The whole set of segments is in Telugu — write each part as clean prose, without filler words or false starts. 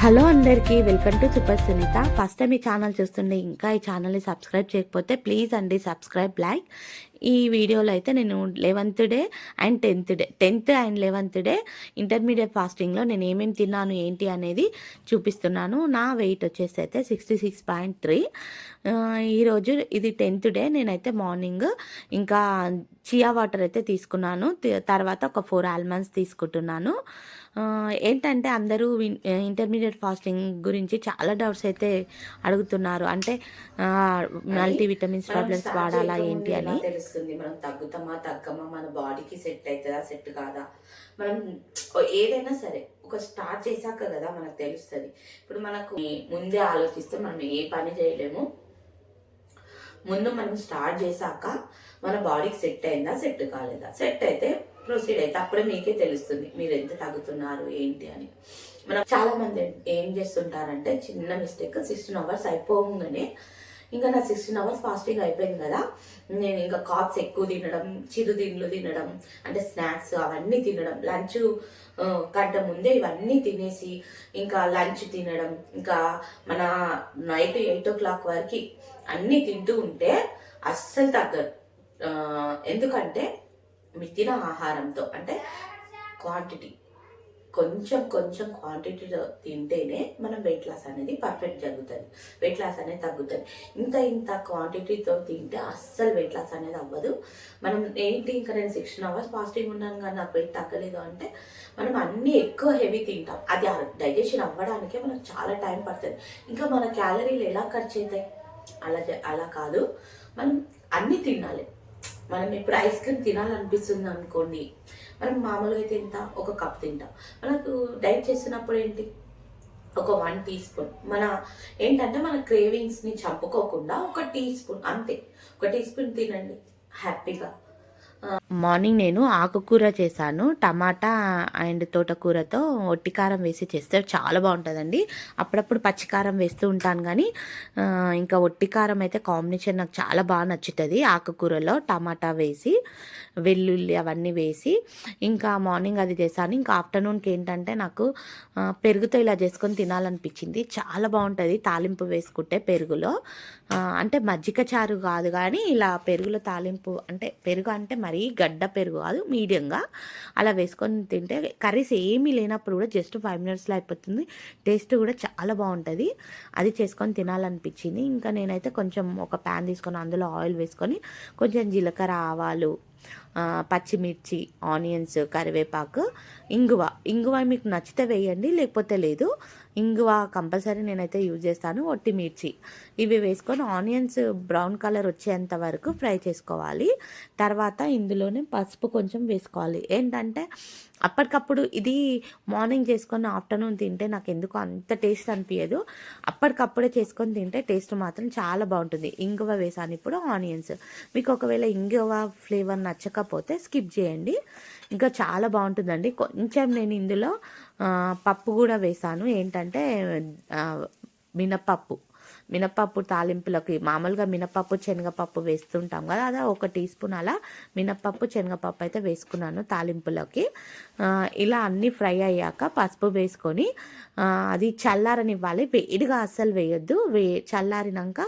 హలో అందరికీ welcome to super Sunitha. First time ఈ ఛానల్ చూస్తుండే ఇంకా ఈ ఛానల్ని సబ్స్క్రైబ్ చేయకపోతే ప్లీజ్ అండి సబ్స్క్రైబ్ లైక్. ఈ వీడియోలో అయితే నేను 11th day and 10th and 11th day intermediate ఫాస్టింగ్లో నేను ఏమేమి తిన్నాను ఏంటి అనేది చూపిస్తున్నాను. నా వెయిట్ వచ్చేసి అయితే 66.3. ఈరోజు ఇది 10th డే. నేనైతే మార్నింగ్ ఇంకా చియా వాటర్ అయితే తీసుకున్నాను. తర్వాత ఒక 4 ఆల్మండ్స్ తీసుకుంటున్నాను. ఏంటంటే అందరూ ఇంటర్మీడియట్ ఫాస్టింగ్ గురించి చాలా డౌట్స్ అయితే అడుగుతున్నారు. అంటే మల్టీవిటమిన్స్ టాబ్లెట్స్ వాడాలా ఏంటి అని. తెలుస్తుంది మనం తగ్గమా, మన బాడీకి సెట్ అవుతుందా సెట్ కాదా, మనం ఏదైనా సరే ఒక స్టార్ట్ చేశాక కదా మనకు తెలుస్తుంది. ఇప్పుడు మనకు ముందే ఆలోచిస్తే మనం ఏ పని చేయలేము. ముందు మనం స్టార్ట్ చేశాక మన బాడీకి సెట్ అయిందా సెట్ కాలేదా, సెట్ అయితే ప్రొసీడ్ అయితే అప్పుడే మీకే తెలుస్తుంది మీరు ఎంత తగ్గుతున్నారు ఏంటి అని. మనం చాలా మంది ఏం చేస్తుంటారంటే చిన్న మిస్టేక్, 16 hours అయిపోగానే ఇంకా నా 16 hours ఫాస్టింగ్ అయిపోయింది కదా, నేను ఇంకా కార్బ్స్ ఎక్కువ తినడం, చిరుతిండ్లు తినడం, అంటే స్నాక్స్ అవన్నీ తినడం, లంచ్ గంట ముందే ఇవన్నీ తినేసి ఇంకా లంచ్ తినడం, ఇంకా మన నైట్ 8 o'clock వరకు అన్నీ తింటూ ఉంటే అస్సలు తగ్గదు. ఎందుకంటే మీరు తిన ఆహారంతో అంటే క్వాంటిటీ కొంచెం క్వాంటిటీలో తింటేనే మనం వెయిట్ లాస్ అనేది పర్ఫెక్ట్ జరుగుతుంది, వెయిట్ లాస్ అనేది తగ్గుతుంది. ఇంత క్వాంటిటీతో తింటే అస్సలు వెయిట్ లాస్ అనేది అవ్వదు. మనం ఏంటి ఇంకా నేను 16 hours ఫాస్టింగ్ ఉన్నాను కానీ నాకు వెయిట్ తగ్గలేదు అంటే మనం అన్నీ ఎక్కువ హెవీ తింటాం. అది డైజెషన్ అవ్వడానికే మనకు చాలా టైం పడుతుంది. ఇంకా మన క్యాలరీలు ఎలా ఖర్చు అవుతాయి, అలా కాదు. మనం అన్నీ తినాలి. మనం ఇప్పుడు ఐస్ క్రీమ్ తినాలనిపిస్తుంది అనుకోండి, మనం మామూలుగా అయితే ఒక కప్ తింటాం. మనకు డైట్ చేస్తున్నప్పుడు ఏంటి ఒక 1 teaspoon మన ఏంటంటే మన క్రేవింగ్స్ని చంపుకోకుండా 1 teaspoon అంతే, 1 teaspoon తినండి హ్యాపీగా. మార్నింగ్ నేను ఆకుకూర చేశాను. టమాటా అండ్ తోటకూరతో ఒట్టి కారం వేసి చేస్తే చాలా బాగుంటుందండి. అప్పుడప్పుడు పచ్చికారం వేస్తూ ఉంటాను కానీ ఇంకా ఒట్టి కారం అయితే కాంబినేషన్ నాకు చాలా బాగా నచ్చుతుంది. ఆకుకూరలో టమాటా వేసి వెల్లుల్లి అవన్నీ వేసి ఇంకా మార్నింగ్ అది చేశాను. ఇంకా ఆఫ్టర్నూన్కి ఏంటంటే నాకు పెరుగుతో ఇలా చేసుకొని తినాలనిపించింది. చాలా బాగుంటుంది తాలింపు వేసుకుంటే పెరుగులో. అంటే మజ్జిగ చారు కాదు కానీ ఇలా పెరుగులో తాలింపు, అంటే పెరుగు అంటే మరీ గడ్డ పెరుగు కాదు, మీడియంగా అలా వేసుకొని తింటే కర్రీస్ ఏమీ లేనప్పుడు కూడా జస్ట్ 5 minutesలో అయిపోతుంది. టేస్ట్ కూడా చాలా బాగుంటుంది. అది చేసుకొని తినాలనిపించింది. ఇంకా నేనైతే కొంచెం ఒక ప్యాన్ తీసుకొని అందులో ఆయిల్ వేసుకొని కొంచెం జీలకర్ర, ఆవాలు, పచ్చిమిర్చి, ఆనియన్స్, కరివేపాకు, ఇంగువ మీకు నచ్చితే వేయండి లేకపోతే లేదు. ఇంగువ కంపల్సరీ నేనైతే యూజ్ చేస్తాను. ఒట్టి మిర్చి ఇవి వేసుకొని ఆనియన్స్ బ్రౌన్ కలర్ వచ్చేంత వరకు ఫ్రై చేసుకోవాలి. తర్వాత ఇందులోనే పసుపు కొంచెం వేసుకోవాలి. ఏంటంటే అప్పటికప్పుడు ఇది మార్నింగ్ చేసుకొని ఆఫ్టర్నూన్ తింటే నాకు ఎందుకు అంత టేస్ట్ అనిపించదు. అప్పటికప్పుడే చేసుకొని తింటే టేస్ట్ మాత్రం చాలా బాగుంటుంది. ఇంగువ వేసాను ఇప్పుడు, ఆనియన్స్. మీకు ఒకవేళ ఇంగువ ఫ్లేవర్ నచ్చకపోతే స్కిప్ చేయండి. ఇంకా చాలా బాగుంటుందండి. కొంచెం నేను ఇందులో పప్పు కూడా వేసాను. ఏంటంటే మినప్పప్పు తాలింపులకి మామూలుగా మినప్పప్పు, శనగపప్పు వేస్తుంటాం కదా, అదే 1 teaspoon అలా మినప్పప్పు, శనగపప్పు అయితే వేసుకున్నాను తాలింపులకి. ఇలా అన్నీ ఫ్రై అయ్యాక పసుపు వేసుకొని అది చల్లారనివ్వాలి. వేడిగా అస్సలు వేయొద్దు. చల్లారినాక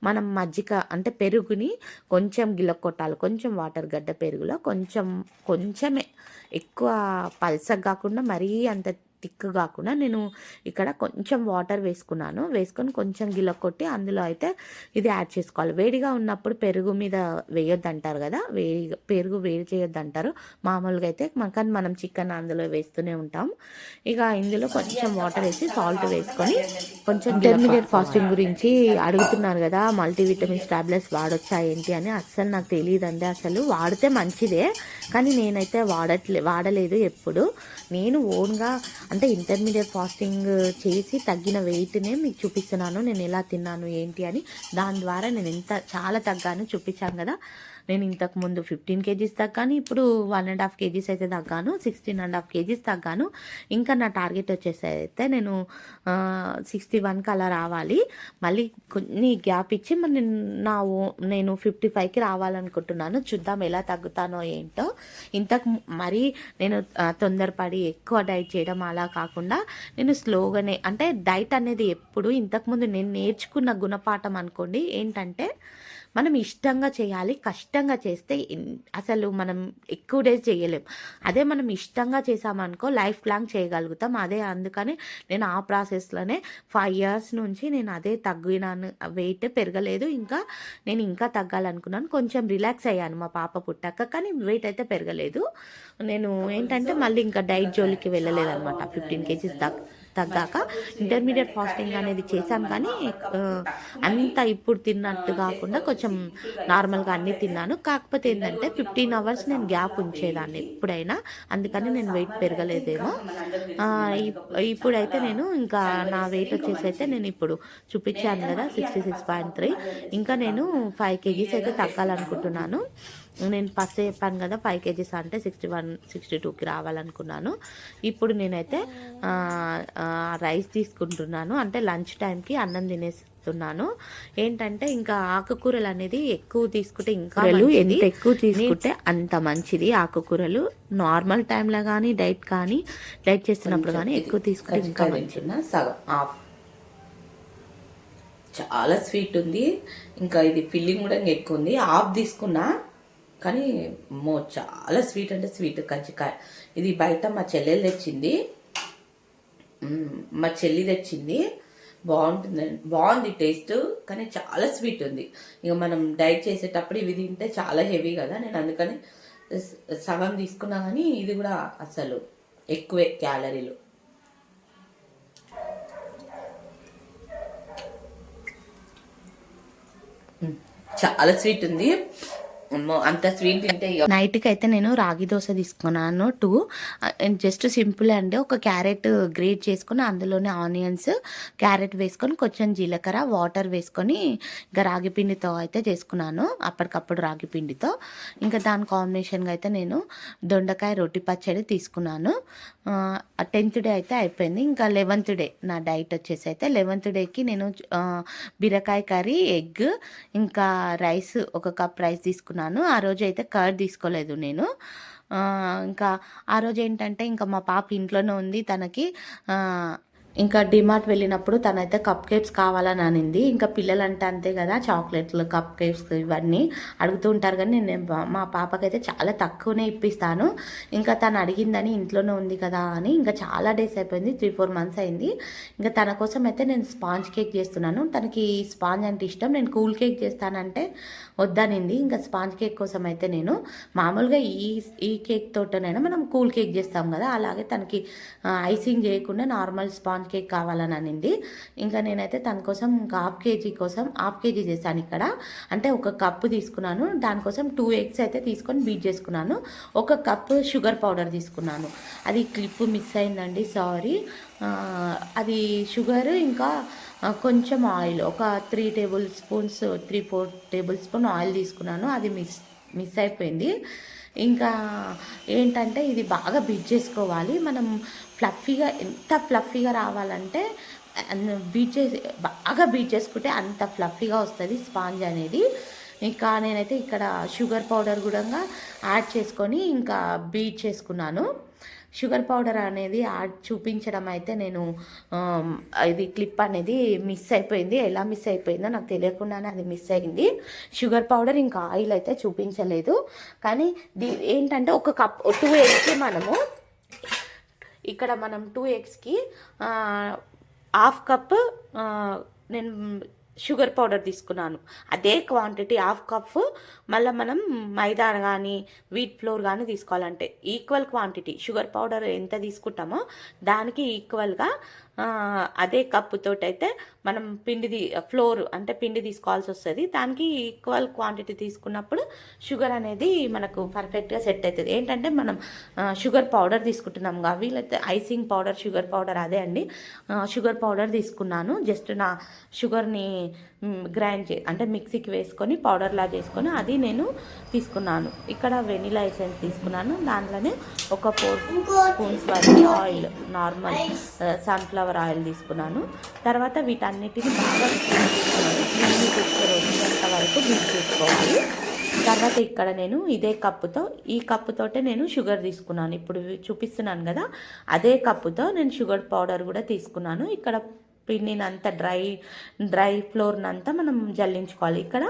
మనం మజ్జిగ అంటే పెరుగుని కొంచెం గిలక్కొట్టాలి. కొంచెం వాటర్ గడ్డ పెరుగులో కొంచెమే, ఎక్కువ పల్సగా కాకుండా మరీ అంత థిక్ కాకుండా నేను ఇక్కడ కొంచెం వాటర్ వేసుకొని కొంచెం గిలక్కొట్టి అందులో అయితే ఇది యాడ్ చేసుకోవాలి. వేడిగా ఉన్నప్పుడు పెరుగు మీద వేయొద్దు అంటారు కదా, పెరుగు వేడి చేయొద్దు అంటారు మామూలుగా అయితే. కానీ మనం చికెన్ అందులో వేస్తూనే ఉంటాం. ఇక ఇందులో కొంచెం వాటర్ వేసి సాల్ట్ వేసుకొని కొంచెం ఇంటర్మీడియట్ ఫాస్టింగ్ గురించి అడుగుతున్నారు కదా, మల్టీవిటమిన్స్ టాబ్లెట్స్ వాడొచ్చా ఏంటి అని. అస్సలు నాకు తెలియదండి. అసలు వాడితే మంచిదే కానీ నేనైతే వాడలేదు ఎప్పుడు. నేను ఓన్గా అంటే ఇంటర్మీడియట్ ఫాస్టింగ్ చేసి తగ్గిన వెయిట్నే మీకు చూపిస్తున్నాను, నేను ఎలా తిన్నాను ఏంటి అని. దాని ద్వారా నేను చాలా తగ్గాను చూపించాను కదా. నేను ఇంతకుముందు 15 కేజీస్ తగ్గాను, ఇప్పుడు 1.5 కేజీస్ అయితే తగ్గాను, 16.5 కేజీస్ తగ్గాను. ఇంకా నా టార్గెట్ వచ్చేసి అయితే నేను 61కి అలా రావాలి. మళ్ళీ కొన్ని గ్యాప్ ఇచ్చి మరి నేను 55కి రావాలనుకుంటున్నాను. చూద్దాం ఎలా తగ్గుతానో ఏంటో. మరీ నేను తొందరపడి ఎక్కువ డైట్ చేయడం అలా కాకుండా నేను స్లోగానే, అంటే డైట్ అనేది ఎప్పుడు ఇంతకుముందు నేను నేర్చుకున్న గుణపాఠం అనుకోండి ఏంటంటే, మనం ఇష్టంగా చేయాలి. కష్టంగా చేస్తే అసలు మనం ఎక్కువ డేస్ చేయలేం. అదే మనం ఇష్టంగా చేసామనుకో లైఫ్ లాంగ్ చేయగలుగుతాం. అందుకని నేను ఆ ప్రాసెస్లోనే 5 ఇయర్స్ నుంచి నేను అదే తగ్గినాను. వెయిట్ పెరగలేదు. నేను ఇంకా తగ్గాలనుకున్నాను. కొంచెం రిలాక్స్ అయ్యాను మా పాప పుట్టాక, కానీ వెయిట్ అయితే పెరగలేదు. నేను ఏంటంటే మళ్ళీ ఇంకా డైట్ జోలికి వెళ్ళలేదన్నమాట. 15 కేజీస్ తగ్గాక ఇంటర్మీడియట్ ఫాస్టింగ్ అనేది చేశాను, కానీ అంత ఇప్పుడు తిన్నట్టు కాకుండా కొంచెం నార్మల్గా అన్నీ తిన్నాను. కాకపోతే ఏంటంటే 15 అవర్స్ నేను గ్యాప్ ఉంచేదాన్ని ఎప్పుడైనా, అందుకని నేను వెయిట్ పెరగలేదేమో. ఇప్పుడైతే నేను ఇంకా నా వెయిట్ వచ్చేసి అయితే నేను ఇప్పుడు చూపించాను కదా 66.3. ఇంకా నేను 5 కేజీస్ అయితే తగ్గాలనుకుంటున్నాను. నేను ఫస్ట్ చెప్పాను కదా 5 కేజీస్ అంటే 61, 62కి రావాలనుకున్నాను. ఇప్పుడు నేనైతే రైస్ తీసుకుంటున్నాను. అంటే లంచ్ టైంకి అన్నం తినేస్తున్నాను. ఏంటంటే ఇంకా ఆకుకూరలు అనేది ఎక్కువ తీసుకుంటే ఇంకా ఎంత ఎక్కువ తీసుకుంటే అంత మంచిది. ఆకుకూరలు నార్మల్ టైంలో కానీ డైట్ చేస్తున్నప్పుడు కానీ ఎక్కువ తీసుకుంటే ఇంకా మంచిది. సగం హాఫ్ చాలా స్వీట్ ఉంది. ఇంకా ఇది ఫిల్లింగ్ కూడా ఎక్కువ ఉంది. హాఫ్ తీసుకున్నా కానీ చాలా స్వీట్ అంటే స్వీట్. కజ్జికాయ ఇది బయట మా చెల్లెలు తెచ్చింది, మా చెల్లి తెచ్చింది. బాగుంది టేస్ట్, కానీ చాలా స్వీట్ ఉంది. ఇక మనం డైట్ చేసేటప్పుడు ఇవి తింటే చాలా హెవీ కదా, నేను అందుకని సగం తీసుకున్నా. కానీ ఇది కూడా అసలు ఎక్కువే క్యాలరీలు. చాలా స్వీట్ ఉంది. అంత స్వీట్ తింటే నైట్కి అయితే నేను రాగి దోశ తీసుకున్నాను 2. జస్ట్ సింపుల్ అండి. ఒక క్యారెట్ గ్రేట్ చేసుకొని అందులోనే ఆనియన్స్, క్యారెట్ వేసుకొని కొంచెం జీలకర్ర, వాటర్ వేసుకొని ఇంకా రాగి పిండితో అయితే చేసుకున్నాను, అప్పటికప్పుడు రాగి పిండితో. ఇంకా దాని కాంబినేషన్గా అయితే నేను దొండకాయ రొట్టి పచ్చడి తీసుకున్నాను. 10th డే అయితే అయిపోయింది. ఇంకా 11th డే నా డైట్ వచ్చేసి అయితే 11th డేకి నేను బీరకాయ కర్రీ, ఎగ్, ఇంకా రైస్, 1 కప్ రైస్ తీసుకున్నాను. ఆ రోజు అయితే కర్డ్ తీసుకోలేదు నేను. ఇంకా ఆ రోజు ఏంటంటే ఇంకా మా పాప ఇంట్లోనే ఉంది. తనకి ఇంకా డిమార్ట్ వెళ్ళినప్పుడు తనైతే కప్ కేక్స్ కావాలని అనింది. ఇంకా పిల్లలంటే అంతే కదా, చాక్లెట్లు, కప్ కేక్స్ ఇవన్నీ అడుగుతూ ఉంటారు. కానీ నేను మా పాపకైతే చాలా తక్కువనే ఇప్పిస్తాను. ఇంకా తను అడిగిందని ఇంట్లోనే ఉంది కదా అని ఇంకా చాలా డేస్ అయిపోయింది, 3-4 months అయింది. ఇంకా తన కోసం అయితే నేను స్పాంజ్ కేక్ చేస్తున్నాను. తనకి స్పాంజ్ అంటే ఇష్టం. నేను కూల్ కేక్ చేస్తానంటే వద్దనింది. ఇంకా స్పాంజ్ కేక్ కోసం అయితే నేను మామూలుగా ఈ కేక్ తోటనైనా మనం కూల్ కేక్ చేస్తాం కదా, అలాగే తనకి ఐసింగ్ చేయకుండా నార్మల్ స్పాంజ్ కేక్ కావాలని అనింది. ఇంకా నేనైతే తన కోసం ఇంకా హాఫ్ కేజీ చేశాను. ఇక్కడ అంటే 1 కప్పు తీసుకున్నాను. దానికోసం 2 eggs అయితే తీసుకొని బీట్ చేసుకున్నాను. 1 కప్పు షుగర్ పౌడర్ తీసుకున్నాను. అది క్లిప్ మిస్ అయిందండి, సారీ. అది షుగర్, ఇంకా కొంచెం ఆయిల్, ఒక 3-4 టేబుల్ స్పూన్ ఆయిల్ తీసుకున్నాను. అది మిస్ అయిపోయింది. ఇంకా ఏంటంటే ఇది బాగా బీట్ చేసుకోవాలి. మనం ఎంత ఫ్లఫీగా రావాలంటే బాగా బీట్ చేసుకుంటే అంత ఫ్లఫీగా వస్తుంది స్పాంజ్ అనేది. ఇంకా నేనైతే ఇక్కడ షుగర్ పౌడర్ కూడా యాడ్ చేసుకొని ఇంకా బీట్ చేసుకున్నాను. షుగర్ పౌడర్ అనేది చూపించడం అయితే నేను ఇది క్లిప్ అనేది మిస్ అయిపోయింది. ఎలా మిస్ అయిపోయిందో నాకు తెలియకుండానే అది మిస్ అయింది. షుగర్ పౌడర్ ఇంకా ఆయిల్ అయితే చూపించలేదు. కానీ ఏంటంటే 1 కప్ 2 eggsకి మనము ఇక్కడ 2 eggsకి 1/2 కప్ నేను షుగర్ పౌడర్ తీసుకున్నాను. అదే క్వాంటిటీ 1/2 కప్ మళ్ళీ మనం మైదా కానీ వీట్ ఫ్లోర్ కానీ తీసుకోవాలంటే ఈక్వల్ క్వాంటిటీ షుగర్ పౌడర్ ఎంత తీసుకుంటామో దానికి ఈక్వల్గా అదే కప్పుతోటైతే మనం ఫ్లోర్ అంటే పిండి తీసుకోవాల్సి వస్తుంది. దానికి ఈక్వల్ క్వాంటిటీ తీసుకున్నప్పుడు షుగర్ అనేది మనకు పర్ఫెక్ట్గా సెట్ అవుతుంది. ఏంటంటే మనం షుగర్ పౌడర్ తీసుకుంటున్నాం వీళ్ళైతే ఐసింగ్ పౌడర్, షుగర్ పౌడర్ అదే అండి. షుగర్ పౌడర్ తీసుకున్నాను. జస్ట్ నా షుగర్ని గ్రైండ్ అంటే మిక్సీకి వేసుకొని పౌడర్లా చేసుకొని అది నేను తీసుకున్నాను. ఇక్కడ వెనిలా ఎసెన్స్ తీసుకున్నాను. దాంట్లోనే ఒక 4 స్పూన్స్ వరకు ఆయిల్, నార్మల్ సన్ఫ్లవర్ ఆయిల్ తీసుకున్నాను. తర్వాత వీటన్నిటిని బాగా వచ్చేంత వరకు బీట్ చేసుకోవాలి. తర్వాత ఇక్కడ నేను ఇదే కప్పుతో, ఈ కప్పుతోటే నేను షుగర్ తీసుకున్నాను. ఇప్పుడు చూపిస్తున్నాను కదా, అదే కప్పుతో నేను షుగర్ పౌడర్ కూడా తీసుకున్నాను. ఇక్కడ పిండినంతా డ్రై ఫ్లోర్నంతా మనం జల్లించుకోవాలి. ఇక్కడ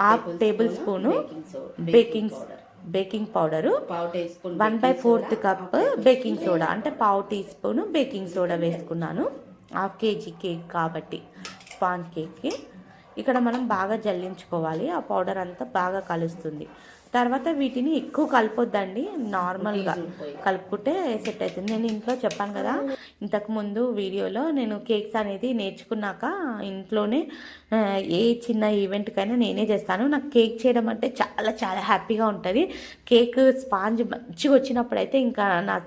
1/2 table spoon baking powder, 1/4 cup baking soda అంటే 1/2 టీ స్పూను బేకింగ్ సోడా వేసుకున్నాను. 1/2 కేజీ కేక్ కాబట్టి, స్పాంజ్ కేక్కి. ఇక్కడ మనం బాగా జల్లించుకోవాలి. ఆ పౌడర్ అంతా బాగా కలుస్తుంది. తర్వాత వీటిని ఎక్కువ కలపొద్దండి, నార్మల్గా కలుపుకుంటే సెట్ అవుతుంది. నేను ఇంట్లో చెప్పాను కదా ఇంతకుముందు వీడియోలో, నేను కేక్స్ అనేది నేర్చుకున్నాక ఇంట్లోనే ఏ చిన్న ఈవెంట్కైనా నేనే చేస్తాను. నాకు కేక్ చేయడం అంటే చాలా చాలా హ్యాపీగా ఉంటుంది. కేక్ స్పాంజ్ మంచిగా వచ్చినప్పుడు అయితే ఇంకా నా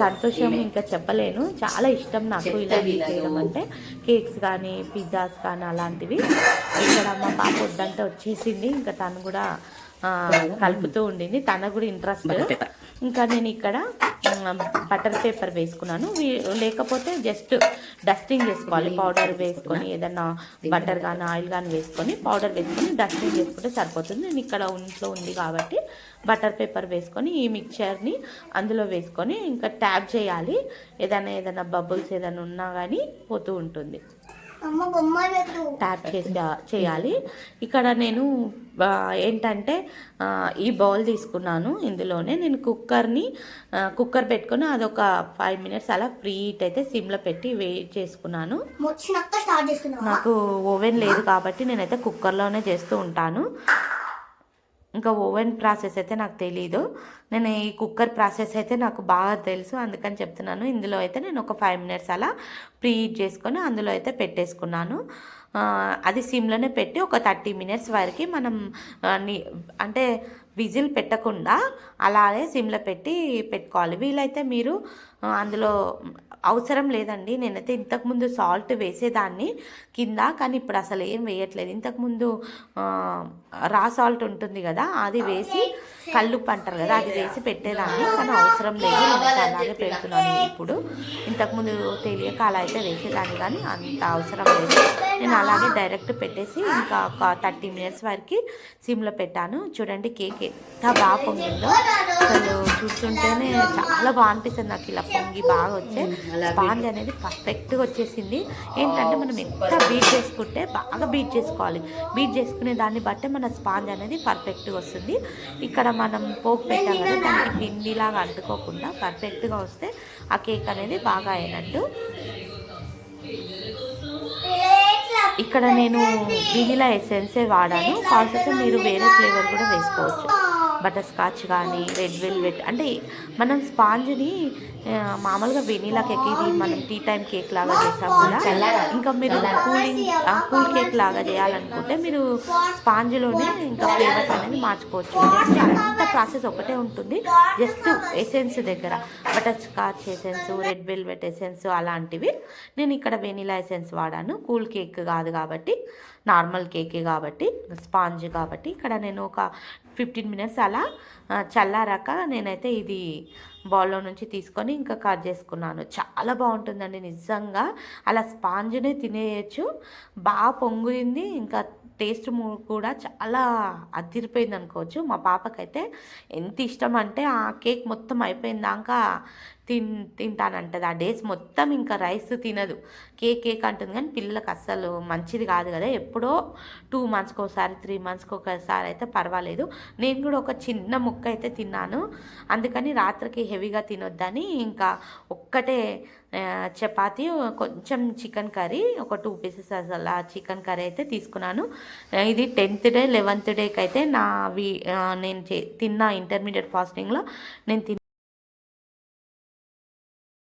సంతోషం ఇంకా చెప్పలేను. చాలా ఇష్టం నాకు ఇలా చేయడం అంటే, కేక్స్ కానీ పిజ్జాస్ కానీ అలాంటివి. ఇక్కడ మా పాప వద్దంటే వచ్చేసింది, ఇంకా తను కూడా కలుపుతూ ఉండింది, తన కూడా ఇంట్రెస్ట్. ఇంకా నేను ఇక్కడ బటర్ పేపర్ వేసుకున్నాను. లేకపోతే జస్ట్ డస్టింగ్ చేసుకోవాలి. పౌడర్ వేసుకొని ఏదన్నా బటర్ కానీ ఆయిల్ కానీ వేసుకొని పౌడర్ వేసుకొని డస్టింగ్ చేసుకుంటే సరిపోతుంది. నేను ఇక్కడ ఇంట్లో ఉంది కాబట్టి బటర్ పేపర్ వేసుకొని ఈ మిక్చర్ని అందులో వేసుకొని ఇంకా ట్యాప్ చేయాలి. ఏదైనా బబుల్స్ ఏదైనా ఉన్నా కానీ పోతూ ఉంటుంది. ట్యాప్ చేయాలి. ఇక్కడ నేను ఏంటంటే ఈ బౌల్ తీసుకున్నాను. ఇందులోనే నేను కుక్కర్ పెట్టుకొని అదొక 5 మినిట్స్ అలా ఫ్రీ హీట్ అయితే సిమ్లో పెట్టి వెయిట్ చేసుకున్నాను. నాకు ఓవెన్ లేదు కాబట్టి నేనైతే కుక్కర్లోనే చేస్తూ ఉంటాను. ఇంకా ఓవెన్ ప్రాసెస్ అయితే నాకు తెలీదు. నేను ఈ కుక్కర్ ప్రాసెస్ అయితే నాకు బాగా తెలుసు, అందుకని చెప్తున్నాను. ఇందులో అయితే నేను ఒక 5 మినిట్స్ అలా ప్రీ హీట్ చేసుకొని అందులో అయితే పెట్టేసుకున్నాను. అది సిమ్లోనే పెట్టి ఒక 30 మినిట్స్ వరకు మనం అంటే విజిల్ పెట్టకుండా అలాగే సిమ్లో పెట్టుకోవాలి. వీలైతే మీరు అందులో అవసరం లేదండి, నేనైతే ఇంతకుముందు సాల్ట్ వేసేదాన్ని కింద, కానీ ఇప్పుడు అసలు ఏం వేయట్లేదు. ఇంతకుముందు రా సాల్ట్ ఉంటుంది కదా, అది వేసి కల్లుప్పు అంటారు కదా, అది వేసి పెట్టేదాన్ని, కానీ అవసరం లేదు, నేను అలాగే పెడుతున్నాను ఇప్పుడు. ఇంతకుముందు తెలియక అలా అయితే వేసేదాన్ని, కానీ అంత అవసరం లేదు. నేను అలాగే డైరెక్ట్ పెట్టేసి ఇంకా ఒక 30 మినిట్స్ వరకు సిమ్లో పెట్టాను. చూడండి కేక్ ఎంత బాగా పొంగిందో, అసలు చూస్తుంటేనే చాలా బాగా అనిపిస్తుంది నాకు. ఇలా పొంగి బాగా వచ్చే స్పాంజ్ అనేది పర్ఫెక్ట్గా వచ్చేసింది. ఏంటంటే మనం ఎంత బీట్ చేసుకుంటే బాగా బీట్ చేసుకోవాలి, బీట్ చేసుకునే దాన్ని బట్టే మన స్పాంజ్ అనేది పర్ఫెక్ట్గా వస్తుంది. ఇక్కడ మనం పోపు పెట్టాం కదా, దానికి పిండిలాగా అంటుకోకుండా పర్ఫెక్ట్గా వస్తే ఆ కేక్ అనేది బాగా అయినట్టు. ఇక్కడ నేను వెనిలా ఎసెన్సే వాడాను. కావాల్సి మీరు వేరే ఫ్లేవర్ కూడా వేసుకోవచ్చు, బటర్ స్కాచ్ కానీ రెడ్ వెల్వెట్. అంటే మనం స్పాంజ్ని మామూలుగా వెనీలా కేక్, ఇది మనం టీ టైం కేక్ లాగా చేసాం కదా, ఇంకా మీరు కూల్ కేక్ లాగా చేయాలనుకుంటే మీరు స్పాంజ్లోనే ఇంకా ఫ్లేవర్స్ అనేది మార్చుకోవచ్చు. జస్ట్ అంత ప్రాసెస్ ఒకటే ఉంటుంది, జస్ట్ ఎసెన్స్ దగ్గర butter scotch essence, red velvet essence అలాంటివి. నేను ఇక్కడ వెనీలా ఎసెన్స్ వాడాను. కూల్ కేక్ కాదు కాబట్టి, నార్మల్ కేకే కాబట్టి, స్పాంజ్ కాబట్టి. ఇక్కడ నేను ఒక 15 మినిట్స్ అలా చల్లారాక నేనైతే ఇది బౌల్లో నుంచి తీసుకొని ఇంకా కట్ చేసుకున్నాను. చాలా బాగుంటుందండి నిజంగా, అలా స్పాంజ్నే తినేయచ్చు. బాగా పొంగింది, ఇంకా టేస్ట్ కూడా చాలా అదిరిపోయింది అనుకోవచ్చు. మా పాపకైతే ఎంత ఇష్టం అంటే ఆ కేక్ మొత్తం అయిపోయిందాక తింటానంటది. ఆ డేస్ మొత్తం ఇంకా రైస్ తినదు, కేక్ అంటుంది. కానీ పిల్లలకు అస్సలు మంచిది కాదు కదా, ఎప్పుడో 2 మంత్స్కి ఒకసారి 3 మంత్స్కి ఒకసారి అయితే పర్వాలేదు. నేను కూడా ఒక చిన్న ముక్క అయితే తిన్నాను, అందుకని రాత్రికి హెవీగా తినొద్దని ఇంకా ఒక్కటే చపాతి, కొంచెం చికెన్ కర్రీ, ఒక 2 పీసెస్ అలా చికెన్ కర్రీ అయితే తీసుకున్నాను. ఇది 10th డే 11th డేకి అయితే నేను తిన్న ఇంటర్మీడియట్ ఫాస్టింగ్లో నేను